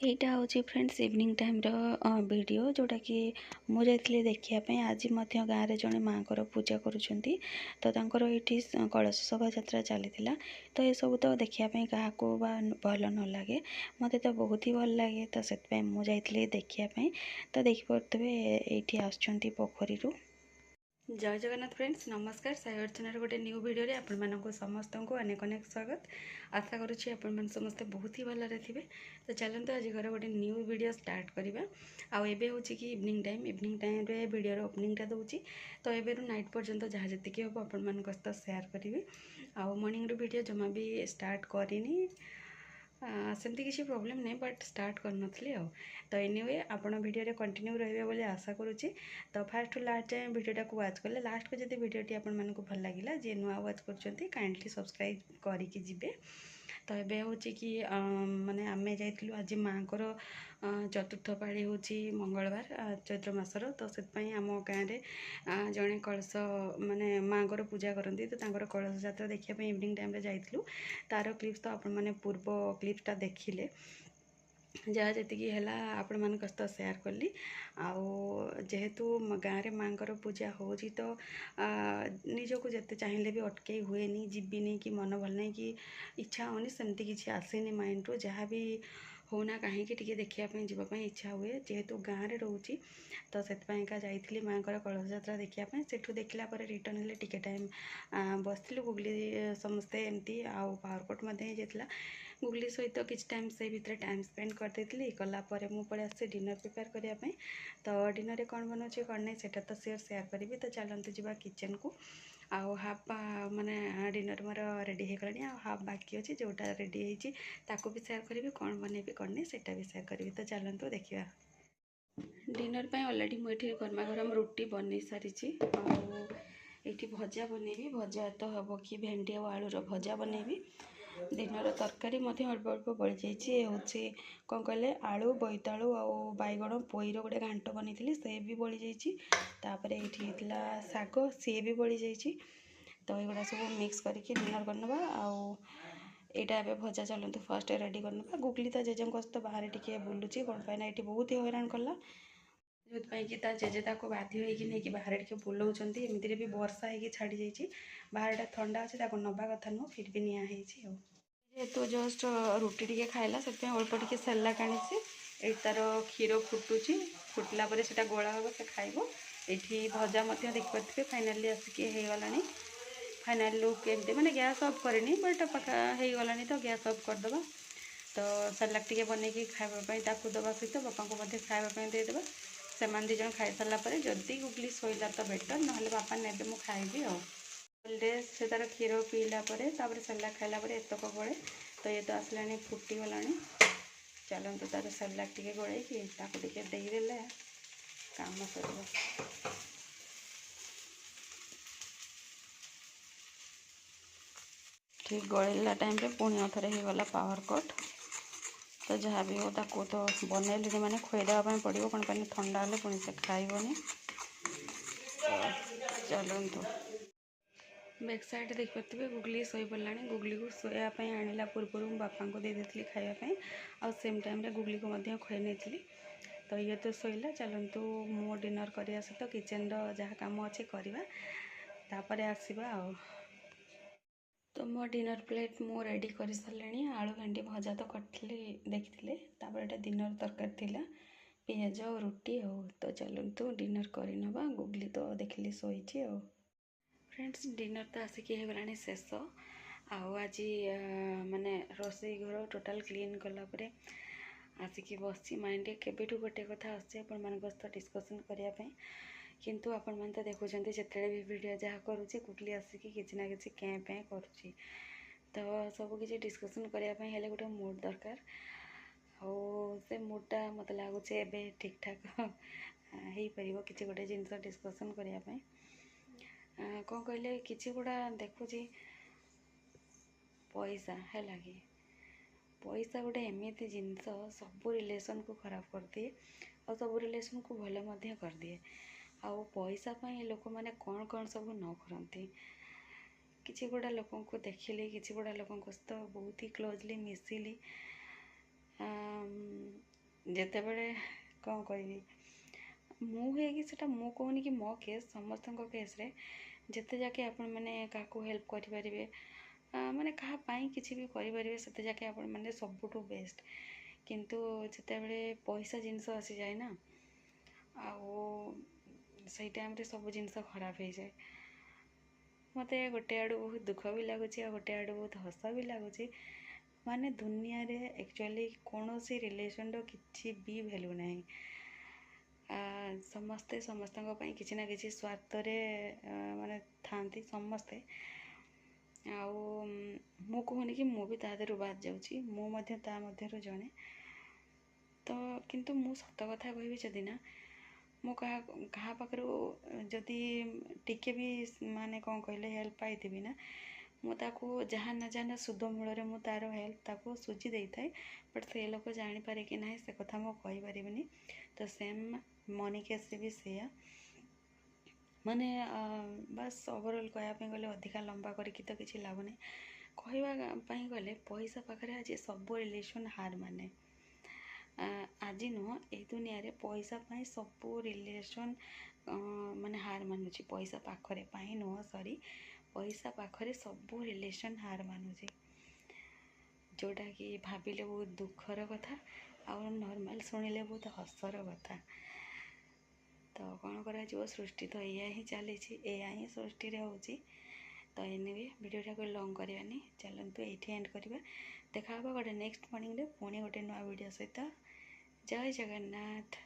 এইটা হচ্ছে friends evening time video जोटा कि मुझे देखापी आज गाँव में जड़े माँ पूजा करुँच तो ये कलश शोभा यात्रा चली तो ये सब तो देखापी क्या भल न लगे मत तो बहुत ही भल लगे तो से मुझे देखापी तो देखिपे ये आसुँच पोखरी। जय जगन्नाथ फ्रेंड्स नमस्कार साई अर्चनार गोटे न्यू वीडियो रे आपण मानक समस्त को अनेक अनेक स्वागत। आशा करुँची आपण समस्ते बहुत ही भलरे थे। तो चलते आज घर गोटे न्यू वीडियो स्टार्ट करवा। आबे हूँ कि इवनिंग टाइम रे वीडियो ओपनिंगटा दूसरी तो एबे नाइट पर्यंत जहाँ जी हम आपण मान सहित सेयार करी। आउ मॉर्निंग वीडियो जमा भी स्टार्ट करनी सेमती किसी प्रॉब्लम नहीं बट स्टार्ट करनथली आ तो एनीवे आपण वीडियो रे कंटिन्यू रहिबे बोली आशा करुँची। तो फास्ट लास्ट टाइम वीडियोटा को वाच कले लास्ट को जब वीडियोटी आपण मानक भल लगे जे नुआ वाच कर काइंडली सब्सक्राइब करके जिबे। तो ये हूँ कि माने आमे जाइलु आज माँ को चतुर्थ पाड़ी हूँ मंगलवार चैत्र मासर तो से आम गाँव में जड़े कलश माने माँ को पूजा करती तो कलश यात्रा देखापी इवनिंग टाइम जाइलु तार क्लिप्स तो आपण मैंने पूर्व क्लिप्सटा देखिले जहाँ जी है आपण मान सहित सेयार कली। जेहेतु गाँव में माँ को पूजा हो तो निजक जिते चाहिए भी अटकई हुए जीविनी कि मन भल नहीं कि इच्छा होनी सेमती किसी आसेनी माइंड रू जहाँ भी होना कहीं देखापी जीवाई इच्छा हुए जेहेतु गाँव में रोची तो से जाइली माँ को कलश यात्रा देखापी सेठू देखला रिटर्न हेल्ले टिके टाइम बसलु गुगली समस्ते एमती आउ पावरकट जाता गुगली सहित किसी टाइम से भितर टाइम स्पेंड करदे कलापर मुझे पड़े आसे डिनर प्रिपेयर करने तो डिनर में कौन बनाऊँ कौन नहीं सेटा तो सेयार करी। तो चलते जावा किचन को आउ हाफ माने डिनर मोर रेडी हो गला हाफ बाकी अच्छे जोटा रेडी होती भी सेयार करी कौन बनइबी कौन नहीं सेटा भी सेयार करी। तो चलते देखा डिनर पे अलरेडी मुझे गरमा गरम रुटी बन सारी ये भजा बनइबी भजा तो हम कि भेंडी और आलूर भजा बनइबी दिनर तरकारी अल्प अल्प बड़ी जाइए हूँ कौन कहले आलू बोईतालु आउ बैगण पोईर गोटे घांट बनी से भी बड़ी जापर ये शाग सी भी बड़ी जाइए तो युवा सब मिक्स करके डिनर करना आउ यहाँ ए भजा चलते फर्स्ट रेडी करना गुगली तो जेजे सहित बाहर टे बुलूची कौन पाई ये बहुत ही हैरान कला जो कि जेजे बाध्य होगी बाहर टे बुलाऊँ एमती भी वर्षा हो छाड़ी जाइए बाहर ठंडा अच्छे नवा कथा नुह फिर भी निआई जेहेतु जस्ट रुटी टे खाइला से अल्प टे सेलाक आनी तार क्षीर फुटुची फुटला से गोला हम से खाइब ये भजा देखिपे फाइनाली आसिक होगला फाइनाल लुक एमती मैंने गैस ऑफ करनी बट पका हो गला तो गैस ऑफ करदे तो सलाद टे बन खावाई दवा सहित बापा को खावाई देदेबा से दी जन खाई सारापर जदि गुगली शोला तो बेटर ना बापा ने मुझे खाइबी से तार क्षीर पीला सलाद खाइला एतक गले तो ये तो आसला फुटी गला चलते तार सलाद टे गलैकी देदेले काम सर ठीक गलैला टाइम रे पुणी आउे होगला पावर कट तो जहाँ भी हो तो बनैली मैंने खुएदेवाई पड़ो कौन पानी ठंडा हेल्ले पुणी से खाइबनी चलतु बैक साइड देखिपे गुगली शोई पड़ा गुगली को शोयापी आणला पूर्व बापा को देदी खायापी आ सेम टाइम गुगली को खुए नहीं तो ये तो शोला चलतु मो डिनर करने सहित किचन जहाँ कम अच्छे करवा आसवा तो मो डिनर प्लेट मु रेडी कर सारे आलू भेंडी भजा तो करी देखी ये डिनर तरकारी थी पिंज और रुटी हो तो चलतु डिनर करनवा गुगली तो देखिली शोई फ्रेंड्स डिनर तो आसिक होगला शेष आज माने रोसई घर टोटाल क्लीन कलापर आसिक बस माइंड केवेठू गोटे कथा आसत डिस्कसन करने किंतु आपण मैंने तो देखुं जिते भी वीडियो जहाँ करुँची गुगली आसिक किसी ना कि कैं पैं करुँची तो सब किसी डिस्कसन करने हेल्ले गोटे मूड दरकार से मूडटा मत लगुच ठीक ठाक हो पार कि गोटे जिनस डिस्कसन करने कौन कहले कि गुड़ा देखुची पैसा है कि पैसा गोटे एमती जिनस सब रिलेसन को खराब कर दिए और सब रिलेसन को भल कर दिए आउ पैसा पाई लोक मैंने कौन कौन सब न करती किसी गुड़ा लोक को देखिली किसी गुड़ा लोक सहित बहुत ही क्लोजली मिसिली ଯେତେବେଳେ କ'ଣ କହିବି, ମୁଁ ହେଇକି ସେଟା ମୁଁ କହୁନି କି ମୋ କେସ୍, ସମସ୍ତଙ୍କ କେସ୍ରେ ଯେତେ ଯାକେ ଆପଣମାନେ କାହାକୁ ହେଲ୍ପ କରିପାରିବେ, ମାନେ କାହା ପାଇଁ କିଛି ବି କରିପାରିବେ, ସେତେ ଯାକେ ଆପଣମାନେ ସବୁଠୁ ବେଷ୍ଟ। କିନ୍ତୁ ଯେତେବେଳେ ପଇସା ଜିନିଷ ଆସିଯାଏ ନା, ଆଉ ସେଇ ଟାଇମ୍ରେ ସବୁ ଜିନିଷ ଖରାପ ହେଇଯାଏ। ମୋତେ ଗୋଟେ ଆଡ଼ୁ ବହୁତ ଦୁଃଖ ବି ଲାଗୁଛି, ଆଉ ଗୋଟେ ଆଡ଼ୁ ବହୁତ ହସ ବି ଲାଗୁଛି। ମାନେ ଦୁନିଆରେ ଆକ୍ଚୁଆଲି କୌଣସି ରିଲେସନ୍ର କିଛି ବି ଭ୍ୟାଲ୍ୟୁ ନାହିଁ। ସମସ୍ତେ ସମସ୍ତଙ୍କ ପାଇଁ କିଛି ନା କିଛି ସ୍ୱାର୍ଥରେ ମାନେ ଥାଆନ୍ତି ସମସ୍ତେ। ଆଉ ମୁଁ କହୁନି କି ମୁଁ ବି ତା ଦେହରୁ ବାଦ ଯାଉଛି, ମୁଁ ମଧ୍ୟ ତା ମଧ୍ୟରୁ ଜଣେ। ତ କିନ୍ତୁ ମୁଁ ସତ କଥା କହିବି ଯଦି ନା, ମୁଁ କାହା ପାଖରୁ ଯଦି ଟିକେ ବି ମାନେ କ'ଣ କହିଲେ ହେଲ୍ପ ପାଇଥିବି ନା, ମୁଁ ତାକୁ ଯାହା ନା ସୁଧ ମୂଳରେ ମୁଁ ତା'ର ହେଲ୍ପ ତାକୁ ସୁଝି ଦେଇଥାଏ। ବଟ୍ ସେ ଲୋକ ଜାଣିପାରେ କି ନାହିଁ ସେ କଥା ମୁଁ କହିପାରିବିନି। ତ ସେମ୍ ମନି କେସ୍ରେ ବି ସେଇଆ। ମାନେ ବାସ୍ ଓଭରଅଲ୍ କହିବା ପାଇଁ ଗଲେ, ଅଧିକା ଲମ୍ବା କରିକି ତ କିଛି ଲାଭ ନାହିଁ। କହିବା ପାଇଁ ଗଲେ ପଇସା ପାଖରେ ଆଜି ସବୁ ରିଲେସନ୍ ହାର ମାନେ। ଆଜି ନୁହଁ, ଏଇ ଦୁନିଆରେ ପଇସା ପାଇଁ ସବୁ ରିଲେସନ୍ ମାନେ ହାର ମାନୁଛି। ପଇସା ପାଖରେ ପାଇଁ ନୁହଁ, ସରି, ପଇସା ପାଖରେ ସବୁ ରିଲେସନ୍ ହାର ମାନୁଛି। ଯେଉଁଟାକି ଭାବିଲେ ବହୁତ ଦୁଃଖର କଥା, ଆଉ ନର୍ମାଲ୍ ଶୁଣିଲେ ବହୁତ ହସର କଥା। ତ କ'ଣ କରାଯିବ, ସୃଷ୍ଟି ତ ଏଇଆ ହିଁ ଚାଲିଛି, ଏଇଆ ହିଁ ସୃଷ୍ଟିରେ ହେଉଛି। ତ ଏନିୱେ ଭିଡ଼ିଓଟାକୁ ଲଙ୍ଗ୍ କରିବାନି, ଚାଲନ୍ତୁ ଏଇଠି ଏଣ୍ଡ କରିବା। ଦେଖା ହେବ ଗୋଟେ ନେକ୍ସଟ୍ ମର୍ଣ୍ଣିଂରେ ପୁଣି ଗୋଟେ ନୂଆ ଭିଡ଼ିଓ ସହିତ। ଜୟ ଜଗନ୍ନାଥ।